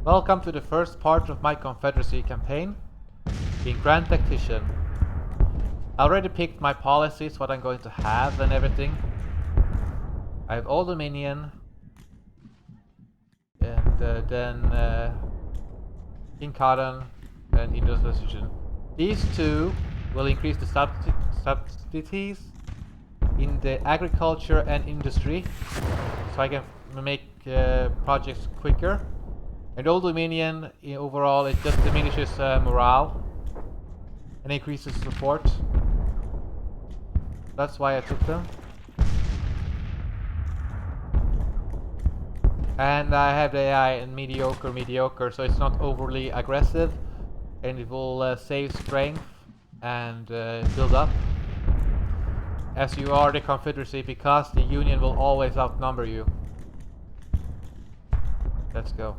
Welcome to the first part of my Confederacy campaign, being Grand Tactician. I already picked my policies, what I'm going to have and everything. I have Old Dominion, and then King Cotton and Industrialization. These two will increase the subsidies in the agriculture and industry, so I can make projects quicker. And Old Dominion, overall, it just diminishes morale and increases support. That's why I took them. And I have the AI in mediocre, so it's not overly aggressive, and it will save strength and build up. As you are the Confederacy, because the Union will always outnumber you. Let's go.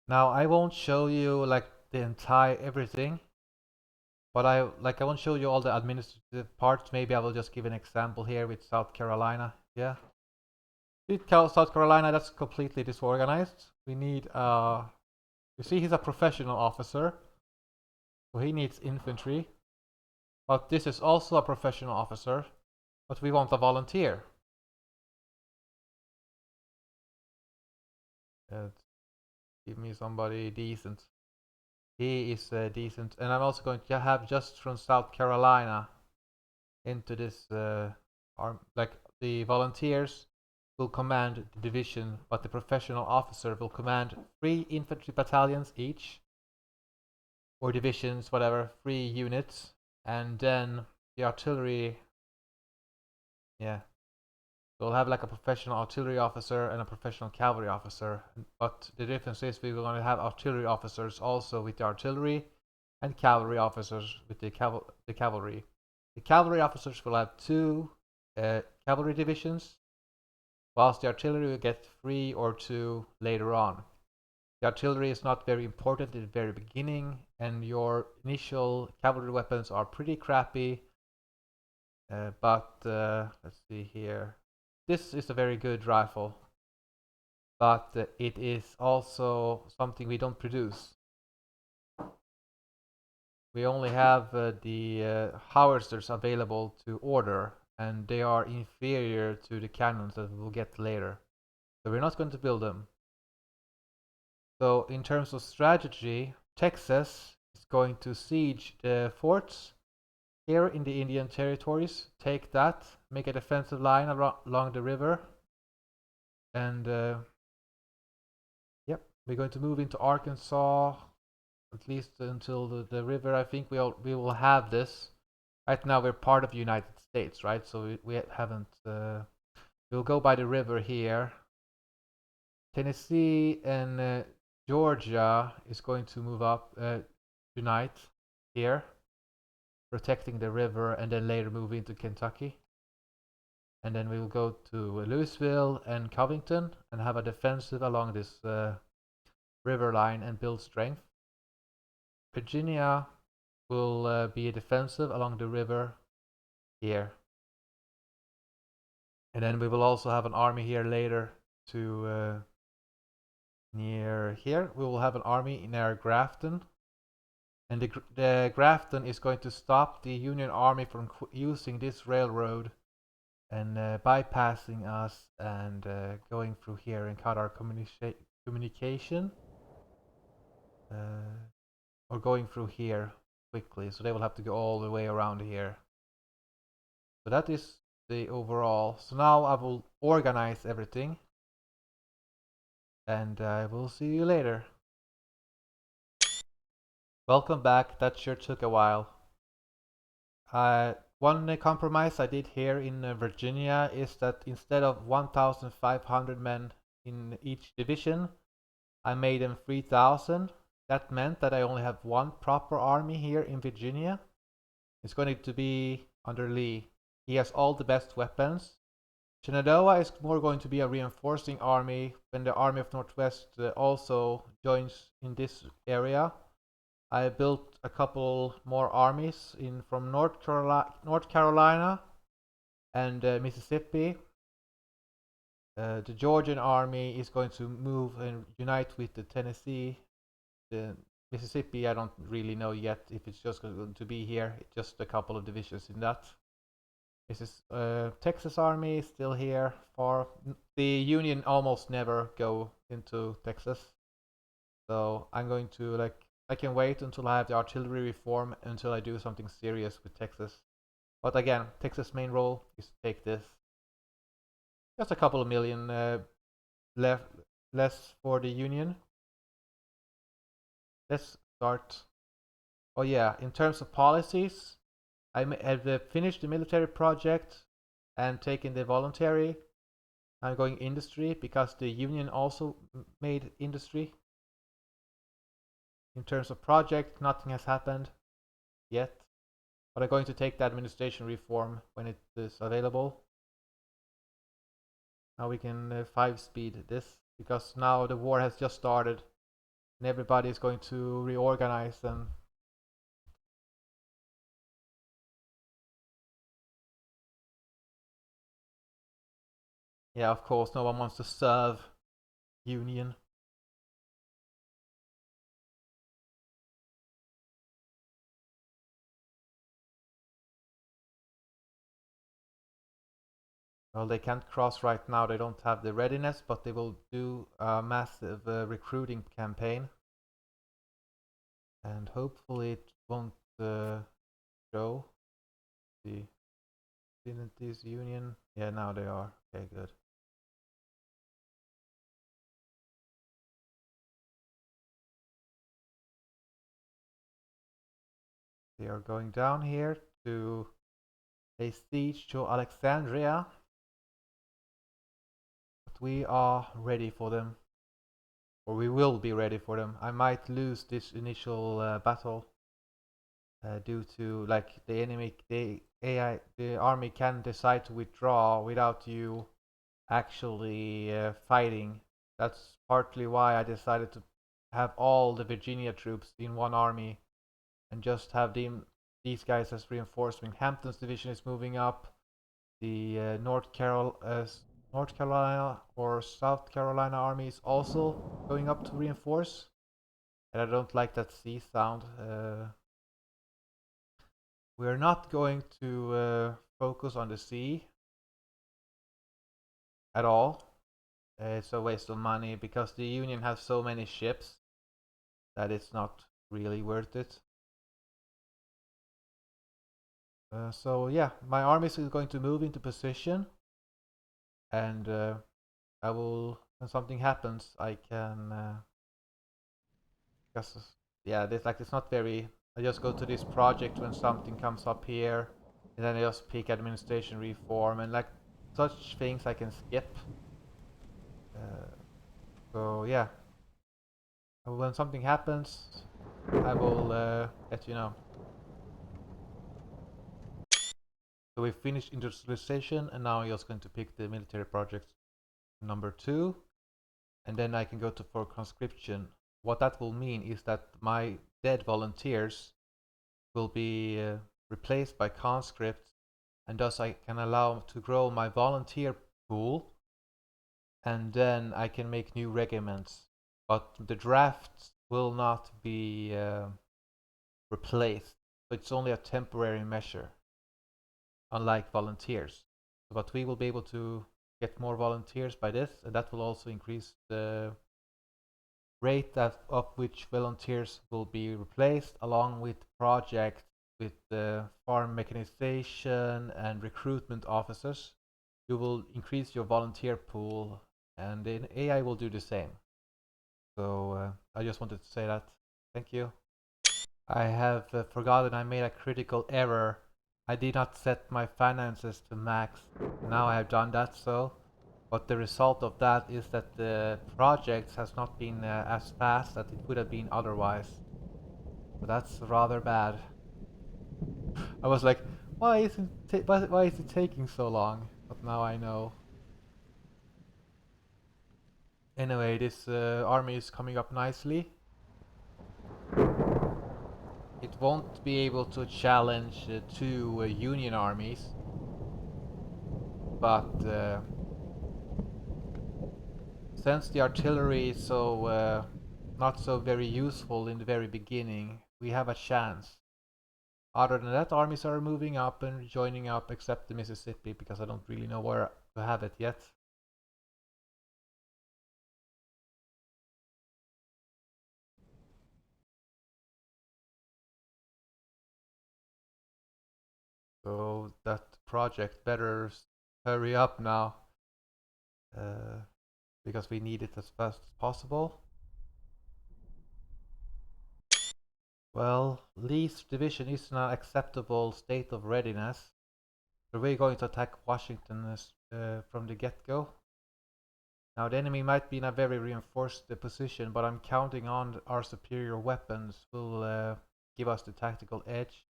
Now I won't show you like the entire everything, but I won't show you all the administrative parts. Maybe I will just give an example here with South Carolina. Yeah. With South Carolina, that's completely disorganized. We need you see he's a professional officer, so he needs infantry. But this is also a professional officer, but we want a volunteer. Give me somebody decent. He is decent, and I'm also going to have just from South Carolina into this arm. Like the volunteers will command the division, but the professional officer will command 3 infantry battalions each, or divisions, whatever, 3 units, and then the artillery. Yeah, we'll have like a professional artillery officer and a professional cavalry officer, but the difference is we're going to have artillery officers also with the artillery and cavalry officers with the cavalry. The cavalry officers will have 2 cavalry divisions, whilst the artillery will get 3 or 2 later on. The artillery is not very important in the very beginning, and your initial cavalry weapons are pretty crappy, but let's see here. This is a very good rifle, but it is also something we don't produce. We only have the howitzers available to order, and they are inferior to the cannons that we'll get later. So we're not going to build them. So in terms of strategy, Texas is going to siege the forts here in the Indian territories. Take that, make a defensive line along the river, and yep, we're going to move into Arkansas, at least until the river. I think we will have this. Right now we're part of the United States, right? So we haven't. We'll go by the river here. Tennessee and Georgia is going to move up tonight here, protecting the river, and then later move into Kentucky. And then we will go to Louisville and Covington and have a defensive along this river line and build strength. Virginia will be a defensive along the river here. And then we will also have an army here later to near here. We will have an army near Grafton. And the Grafton is going to stop the Union Army from using this railroad and bypassing us and going through here and cut our communication. Or going through here quickly, so they will have to go all the way around here. So that is the overall. So now I will organize everything, and I will see you later. Welcome back. That sure took a while. one compromise I did here in Virginia is that instead of 1,500 men in each division, I made them 3,000. That meant that I only have one proper army here in Virginia. It's going to be under Lee. He has all the best weapons. Shenandoah is more going to be a reinforcing army when the Army of Northwest also joins in this area. I built a couple more armies in from North Carolina and Mississippi. The Georgian army is going to move and unite with the Tennessee. The Mississippi, I don't really know yet if it's just going to be here. Just a couple of divisions in that. This is Texas Army still here. For the Union almost never go into Texas, so I'm going to I can wait until I have the artillery reform until I do something serious with Texas. But again, Texas' main role is to take this. Just a couple of million left less for the Union. Let's start. Oh yeah, in terms of policies, I have finished the military project and taken the voluntary. I'm going industry because the union also made industry. In terms of project, nothing has happened yet, but I'm going to take the administration reform when it is available. Now we can 5-speed this because now the war has just started and everybody is going to reorganize and yeah, of course, no one wants to serve Union. Well, they can't cross right now. They don't have the readiness, but they will do a massive recruiting campaign. And hopefully it won't show. The didn't this union? Yeah, now they are. Okay, good. They are going down here to a siege to Alexandria. But we are ready for them. Or we will be ready for them. I might lose this initial battle due to the enemy, the army can decide to withdraw without you actually fighting. That's partly why I decided to have all the Virginia troops in one army and just have these guys as reinforcement. Hampton's division is moving up. The North Carolina or South Carolina army is also going up to reinforce. And I don't like that C sound. We're not going to focus on the sea at all. It's a waste of money because the Union has so many ships that it's not really worth it. So yeah, my army is going to move into position, and I will, when something happens, I can. Just, yeah, it's not very. I just go to this project when something comes up here, and then I just pick administration reform and such things I can skip. Uh, so yeah, when something happens, I will let you know. So we finished industrialization, and now I'm just going to pick the military project number 2, and then I can go to for conscription. What that will mean is that my dead volunteers will be replaced by conscripts, and thus I can allow to grow my volunteer pool, and then I can make new regiments. But the drafts will not be replaced. So it's only a temporary measure, unlike volunteers. But we will be able to get more volunteers by this, and that will also increase the rate of which volunteers will be replaced, along with projects with the farm mechanization and recruitment officers. You will increase your volunteer pool, and the AI will do the same. So I just wanted to say that. Thank you. I have forgotten I made a critical error I did not set my finances to max. Now I have done that so. But the result of that is that the project has not been as fast as it would have been otherwise. So that's rather bad. I was like, why is it taking so long? But now I know. Anyway, this army is coming up nicely. It won't be able to challenge two Union armies, but since the artillery is so not so very useful in the very beginning, we have a chance. Other than that, armies are moving up and joining up, except the Mississippi, because I don't really know where to have it yet. So that project better hurry up now, uh, because we need it as fast as possible. Well, Lee's division is in an acceptable state of readiness. So we're going to attack Washington from the get-go. Now the enemy might be in a very reinforced position, but I'm counting on our superior weapons will give us the tactical edge.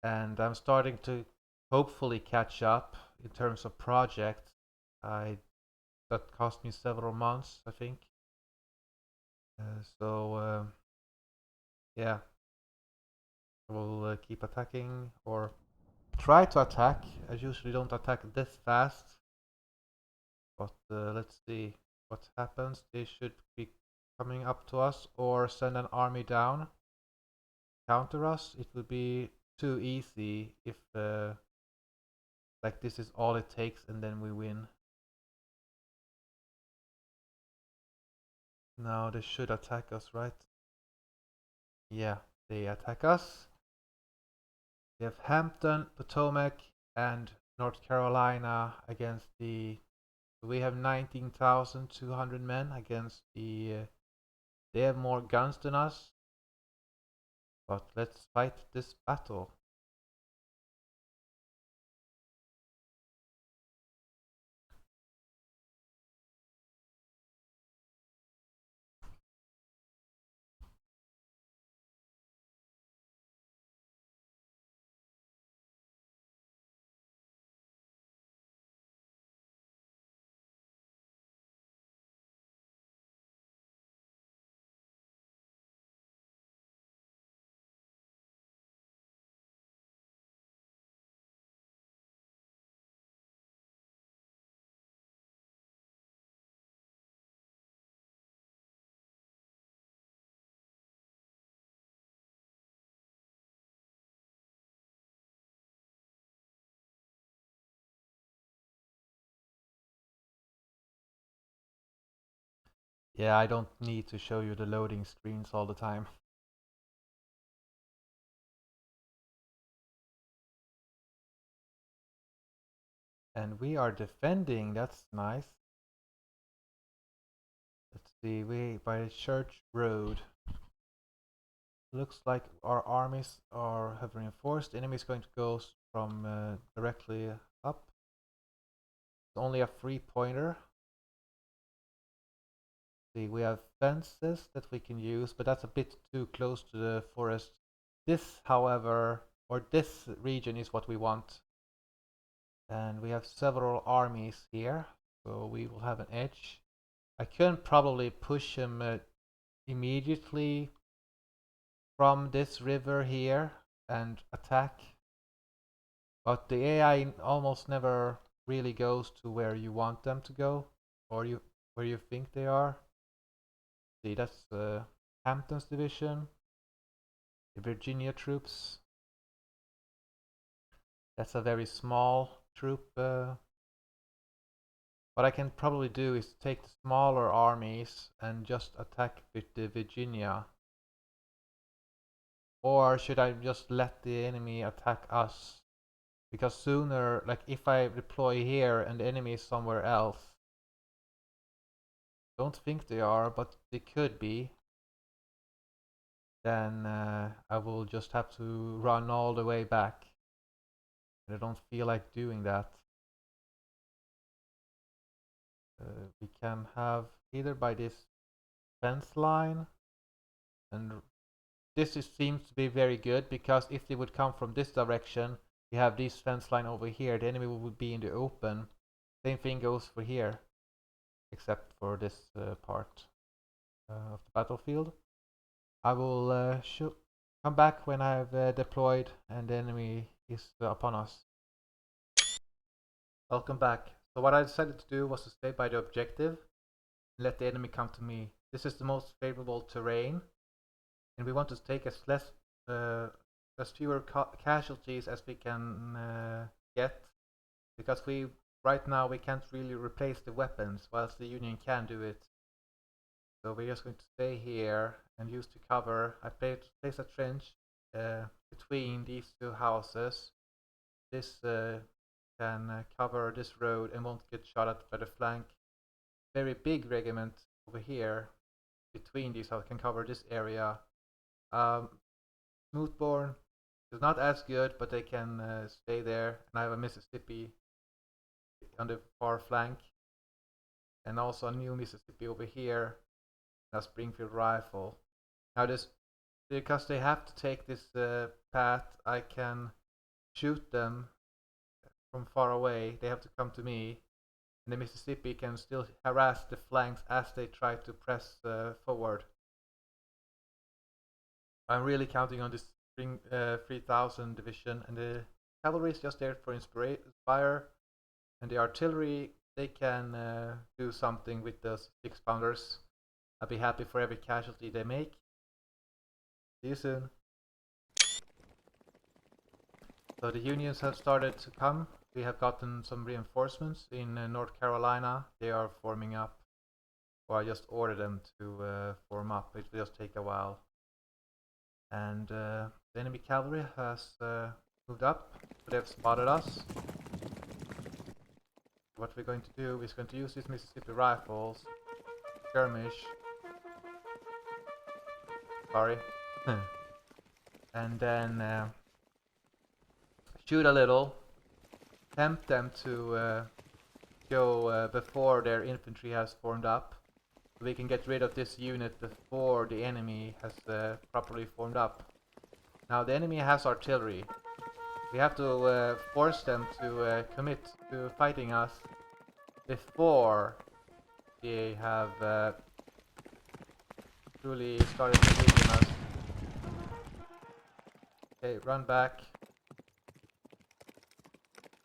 And I'm starting to hopefully catch up in terms of project. That cost me several months, I think. So yeah, we'll keep attacking or try to attack. I usually don't attack this fast, but let's see what happens. They should be coming up to us or send an army down, counter us. It would be too easy if like this is all it takes and then we win. Now they should attack us, right? Yeah, they attack us. We have Hampton, Potomac, and North Carolina against the. We have 19,200 men against the. They have more guns than us, but let's fight this battle. Yeah, I don't need to show you the loading screens all the time. And we are defending, that's nice. Let's see, we by Church Road. Looks like our armies have reinforced. The enemy is going to go from directly up. It's only a 3-pointer. See, we have fences that we can use, but that's a bit too close to the forest. This, however, or this region is what we want. And we have several armies here, so we will have an edge. I can probably push him immediately from this river here and attack. But the AI almost never really goes to where you want them to go, or where you think they are. See, that's Hampton's division, the Virginia troops. That's a very small troop. What I can probably do is take the smaller armies and just attack with the Virginia. Or should I just let the enemy attack us? Because sooner, like if I deploy here and the enemy is somewhere else, don't think they are, but they could be, then I will just have to run all the way back. I don't feel like doing that. We can have either by this fence line, and seems to be very good because if they would come from this direction, we have this fence line over here. The enemy would be in the open. Same thing goes for here, except for this part of the battlefield. I will come back when I've deployed and the enemy is upon us. Welcome back. So what I decided to do was to stay by the objective and let the enemy come to me. This is the most favorable terrain, and we want to take as fewer casualties as we can get, because right now we can't really replace the weapons, whilst the Union can do it. So we're just going to stay here and use the cover. I place a trench between these two houses. This can cover this road and won't get shot at by the flank. Very big regiment over here between these houses can cover this area. Smoothbore is not as good, but they can stay there. And I have a Mississippi on the far flank, and also a new Mississippi over here. A Springfield rifle. Now because they have to take this path, I can shoot them from far away. They have to come to me, and the Mississippi can still harass the flanks as they try to press forward. I'm really counting on this 3000 division, and the cavalry is just there for inspire, and the artillery, they can do something with those 6-pounders. I'll be happy for every casualty they make. See you soon. So the Unions have started to come. We have gotten some reinforcements in North Carolina. They are forming up. Or I just ordered them to form up. It will just take a while. And the enemy cavalry has moved up. So they've spotted us. What we're going to do is going to use these Mississippi rifles. Skirmish. Sorry. And then shoot a little. Tempt them to go before their infantry has formed up. So we can get rid of this unit before the enemy has properly formed up. Now the enemy has artillery. We have to force them to commit to fighting us before they have truly started to weaken us. Okay, run back.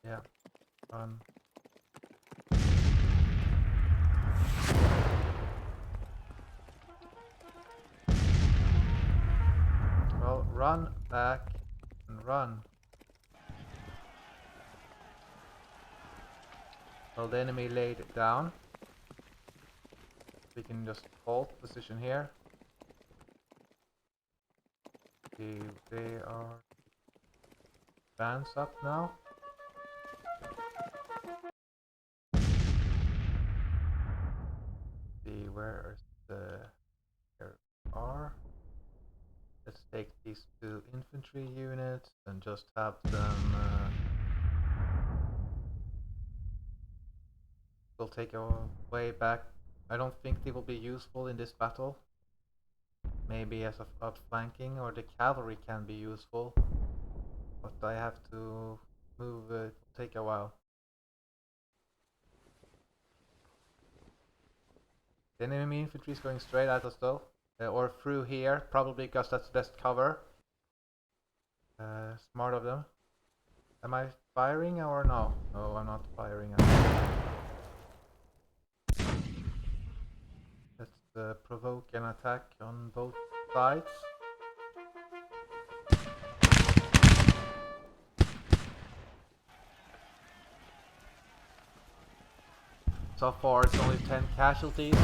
Yeah, run. Well, run back and run. Well, the enemy laid it down. We can just hold position here. See, they are advance up now. See, where is there are. Let's take these 2 infantry units and just have them we'll take a way back. I don't think they will be useful in this battle. Maybe as outflanking, or the cavalry can be useful, but I have to move. It will take a while. The enemy infantry is going straight at us though, or through here, probably because that's the best cover. Smart of them. Am I firing or no? No, I'm not firing. Let's provoke an attack on both sides. So far it's only 10 casualties.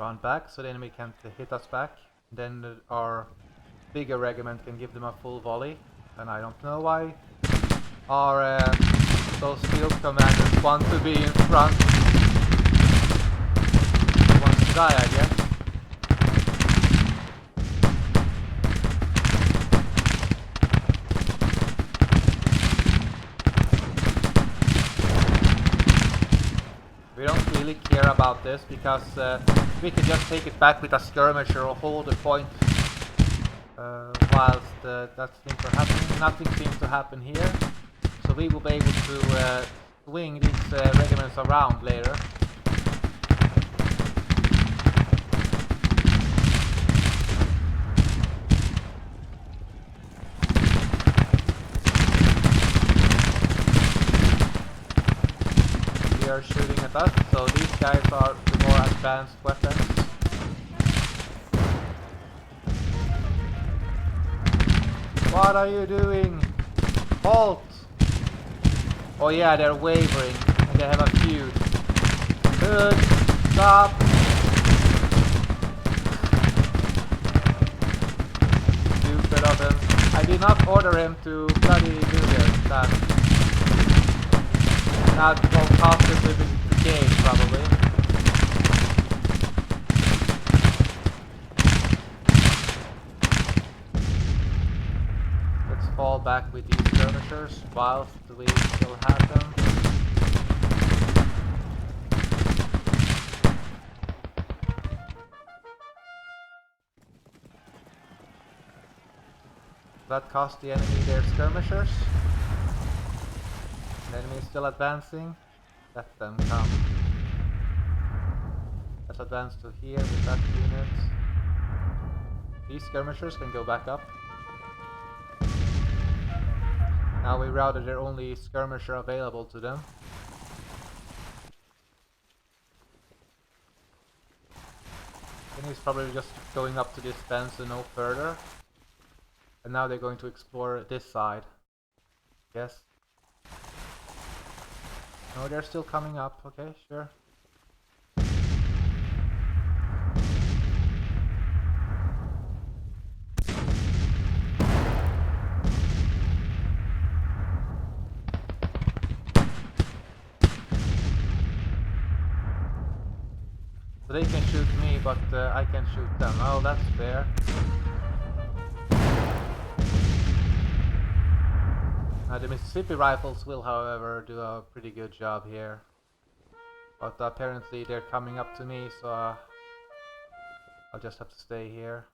run back so the enemy can't hit us back. Then our bigger regiment can give them a full volley. And I don't know why our those field commanders want to be in front. They want to die, I guess. We don't really care about this because we can just take it back with a skirmisher or hold the point whilst that things are happening. Nothing seems to happen here, so we will be able to swing these regiments around later. Are shooting at us, so these guys are the more advanced weapons. What are you doing? Halt! Oh yeah, they're wavering and they have a feud. Good. Stop. Stupid of him. I did not order him to bloody do this. That will cost us the game, probably. Let's fall back with these skirmishers whilst we still have them. That cost the enemy their skirmishers. The enemy is still advancing. Let them come. Let's advance to here with that unit. These skirmishers can go back up. Now we routed their only skirmisher available to them. Then he's probably just going up to this fence and no further. And now they're going to explore this side. Yes. No, they're still coming up. Okay, sure. So they can shoot me, but I can shoot them. Oh, that's fair. The Mississippi rifles will, however, do a pretty good job here. But apparently they're coming up to me, so I'll just have to stay here.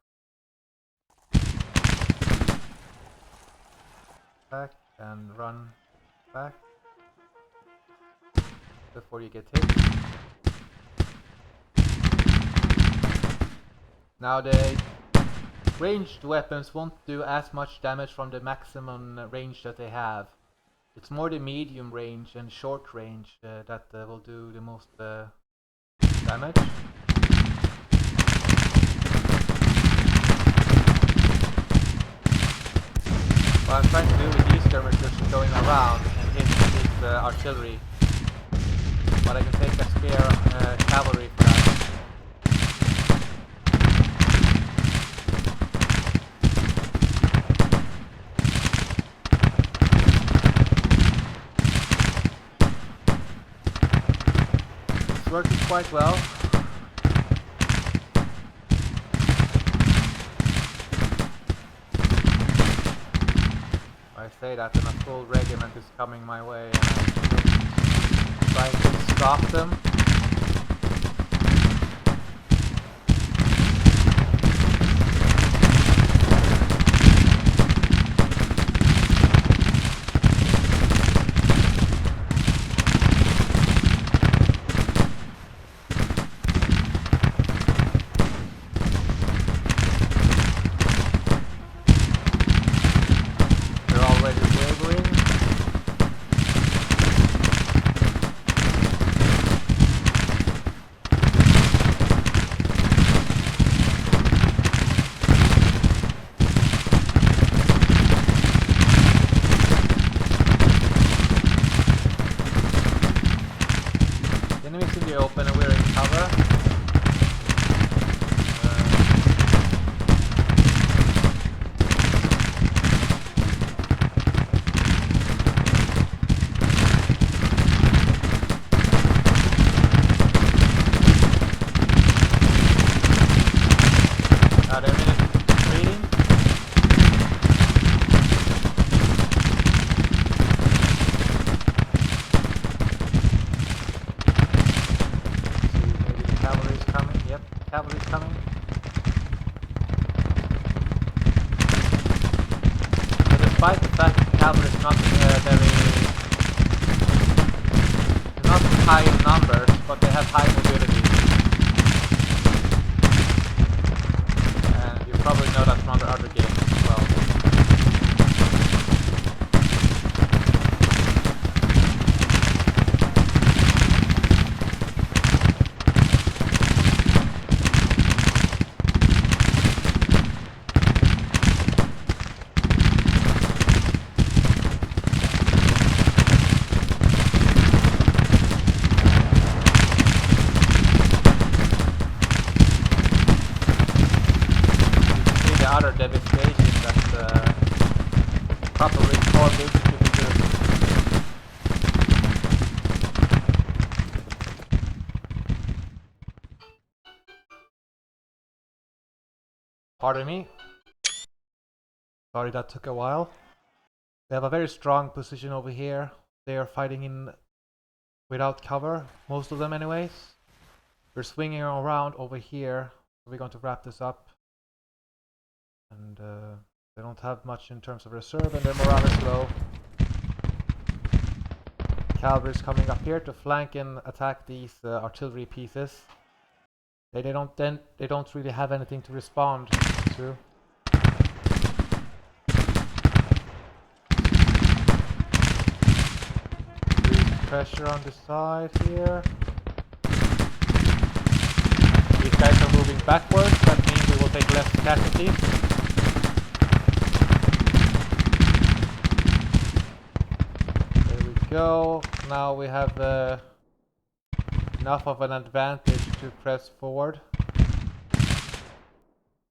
Back and run back before you get hit. Now the ranged weapons won't do as much damage from the maximum range that they have. It's more the medium range and short range that will do the most damage. What I'm trying to do with these skirmishers is going around and hit this artillery. But I can take a spare cavalry for that. Working quite well. I say that and a full regiment is coming my way and I'm trying to stop them. attacking cavalry is not not high in numbers, but they have high mobility. And you probably know that from other games as well. Utter devastation that proper recall needs to be good. Pardon me. Sorry that took a while. They have a very strong position over here. They are fighting in without cover, most of them anyways. We're swinging around over here. We're going to wrap this up. And they don't have much in terms of reserve, and their morale is low. Cavalry's coming up here to flank and attack these artillery pieces. They don't really have anything to respond to. Pressure on the side here. These guys are moving backwards, that means we will take less casualties. Go. Now we have enough of an advantage to press forward.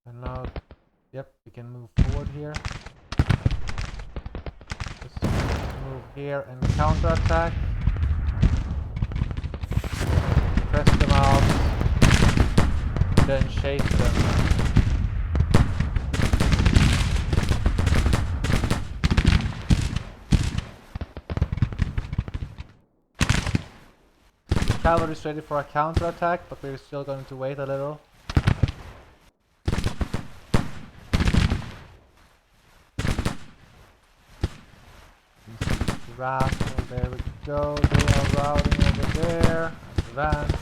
And now, yep, we can move forward here. Just move here and counterattack. Press them out. Then chase them. Cavalry is ready for a counterattack, but we're still going to wait a little. Rascal, there we go. They are routing over there. Advance.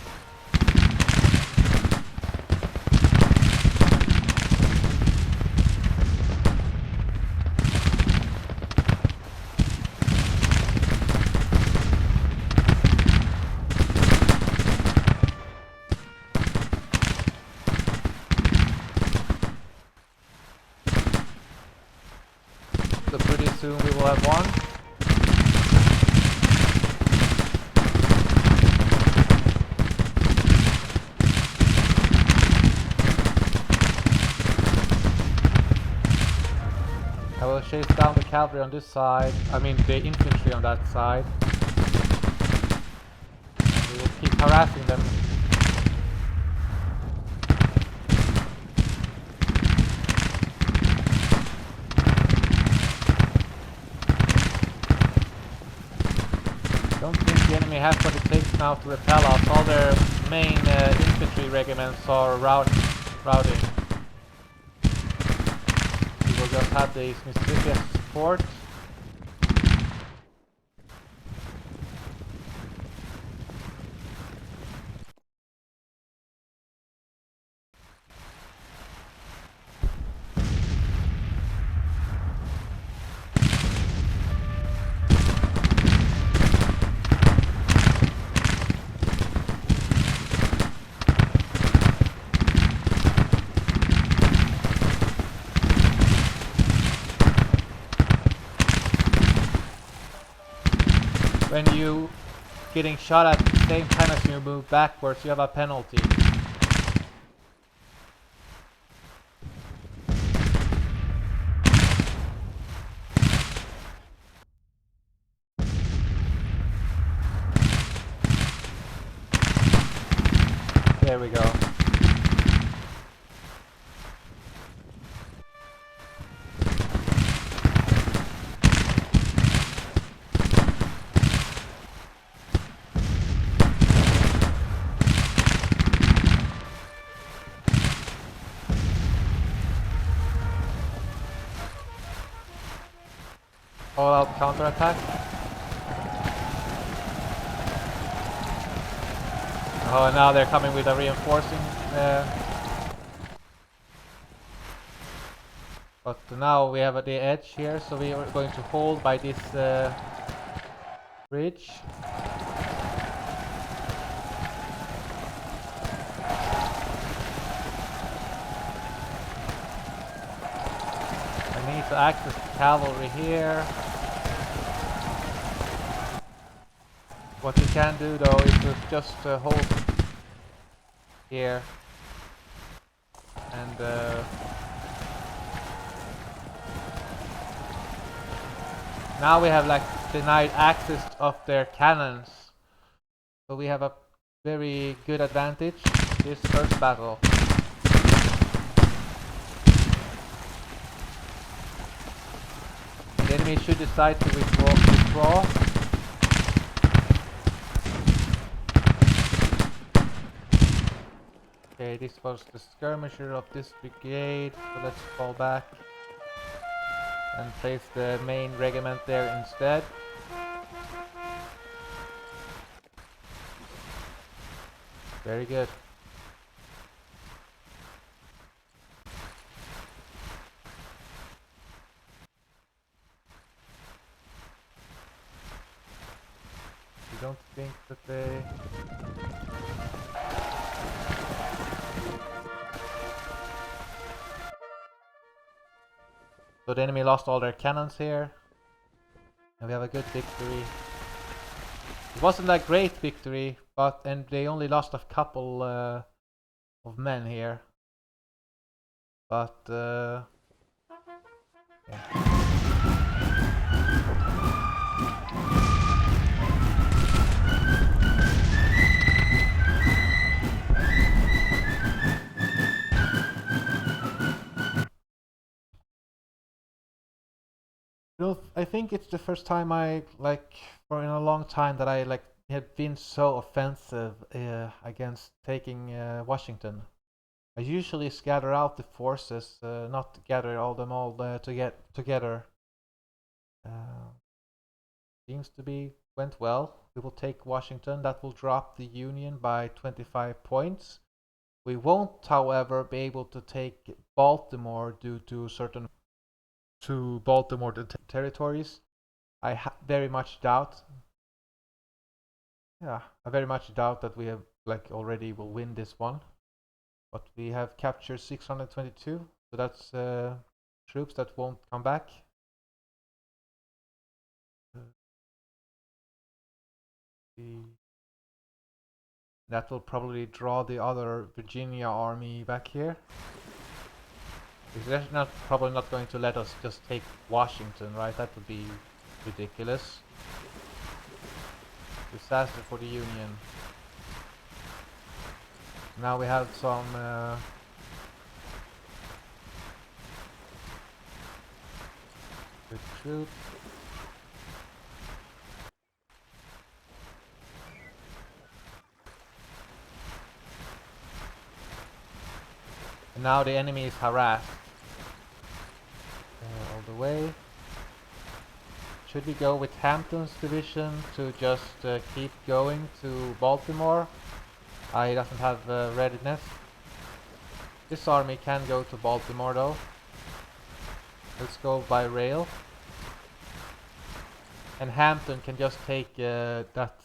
So pretty soon we will have won. I will chase down the cavalry on this side, I mean the infantry on that side. We will keep harassing them. I don't think the enemy has what it takes now to repel us. All their main infantry regiments are routing. We will just have the Mississippi support. When you getting shot at the same time as you move backwards, you have a penalty. There we go. all-out counterattack. Oh, now they're coming with a reinforcing. But now we have the edge here, so we are going to hold by this bridge. I need to access the cavalry here. What you can do though is to just hold here and now we have like denied access of their cannons, so we have a very good advantage this first battle. The enemy should decide to withdraw. Okay, this was the skirmisher of this brigade, so let's fall back and place the main regiment there instead. Very good. You don't think that they... So the enemy lost all their cannons here, and we have a good victory. It wasn't a great victory, and they only lost a couple of men here. But yeah. I think it's the first time for in a long time that I have been so offensive against taking Washington. I usually scatter out the forces, not gather them all to get together. Seems to be went well. We will take Washington. That will drop the Union by 25 points. We won't, however, be able to take Baltimore due to certain Baltimore territories. I very much doubt. Yeah, I very much doubt that we have already will win this one. But we have captured 622, so that's troops that won't come back. That will probably draw the other Virginia army back here. They're probably not going to let us just take Washington, right? That would be ridiculous. Disaster for the Union. Now we have some recruit. And now the enemy is harassed all the way. Should we go with Hampton's division to just keep going to Baltimore? He doesn't have readiness. This army can go to Baltimore though. Let's go by rail. And Hampton can just take that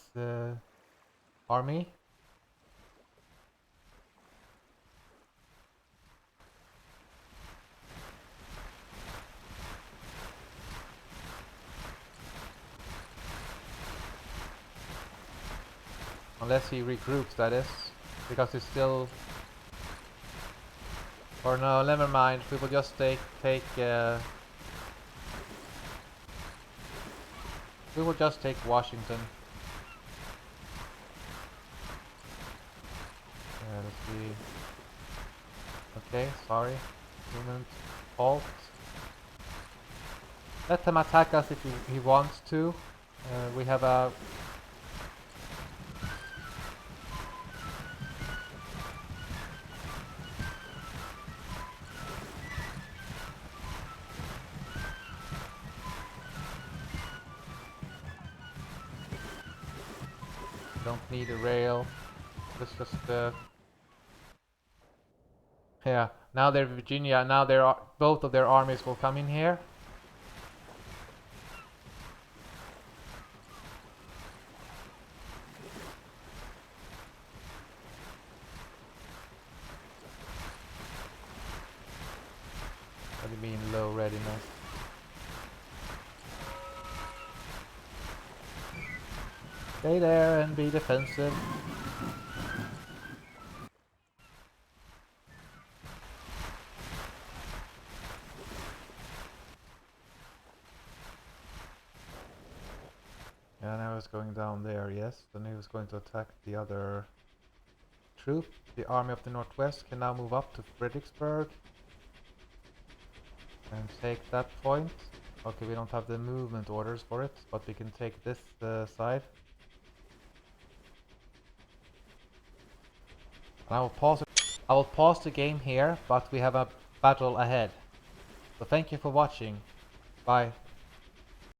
army. Unless he regroups, that is. Because he's still... Or no, never mind. We will just take we will just take Washington. Let's see. Okay, sorry. Movement. Halt. Let him attack us if he wants to. We have a... Don't need a rail. Let's just yeah. Now they're Virginia. Now both of their armies will come in here. What do you mean low readiness? Stay there and be defensive. Yeah, now he's going down there, yes. Then he was going to attack the other troop. The army of the Northwest can now move up to Fredericksburg and take that point. Okay, we don't have the movement orders for it, but we can take this side. And I will pause the game here, but we have a battle ahead. So thank you for watching. Bye.